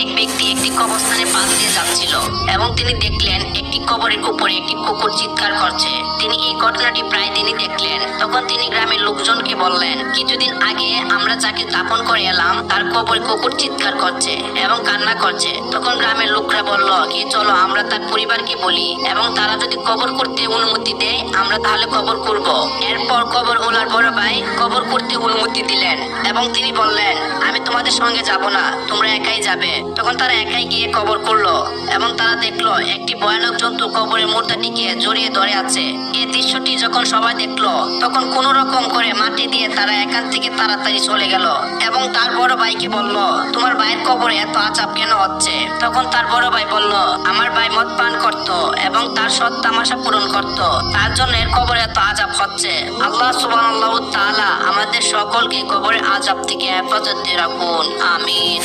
এক ব্যক্তি একটি কবরস্থানে পাশ দিয়ে যাচ্ছিল এবং তিনি দেখলেন একটি কবরের উপরে একটি কুকুর চিৎকার করছে। তিনি এই ঘটনাটি প্রায় দিনই দেখলেন। তখন তিনি গ্রামের লোকজনকে বললেন, কিছুদিন আগে আমরা যাকে দাফন করে এলাম তার কবরে কুকুর চিৎকার করছে এবং কান্না করছে। তখন গ্রামের লোকরা বলল কি চলো আমরা তার পরিবারকে বলি এবং তারা যদি কবর করতে অনুমতি দেয় আমরা তাহলে কবর করব। এরপর কবর ওলার বড় ভাই কবর করতে অনুমতি দিলেন এবং তিনি বললেন, আমি তোমাদের সঙ্গে যাব না, তোমরা একাই যাবে। তখন তারা একাই গিয়ে কবর করলো এবং তারা দেখলো একটি ভয়ানক জন্তু কবরের মুর্দাটিকে জড়িয়ে ধরে আছে। এই দৃশ্যটি যখন সবাই দেখলো তখন কোন রকম করে মাটি দিয়ে তারা এখান থেকে তাড়াতাড়ি চলে গেল এবং তার বড় ভাইকে বলল, তোমার ভাইয়ের কবরে এত আযাব কেন হচ্ছে? তখন তার বড় ভাই বলল, আমার ভাই মদ পান করত এবং তার সৎ তামাশা পূরণ করত, তার জন্য এর কবরে এত আযাব হচ্ছে। আল্লাহ সুবহানাহু ওয়া তাআলা আমাদের সকলকে কবরের আযাব থেকে হেফাজতে রাখুন, আমিন।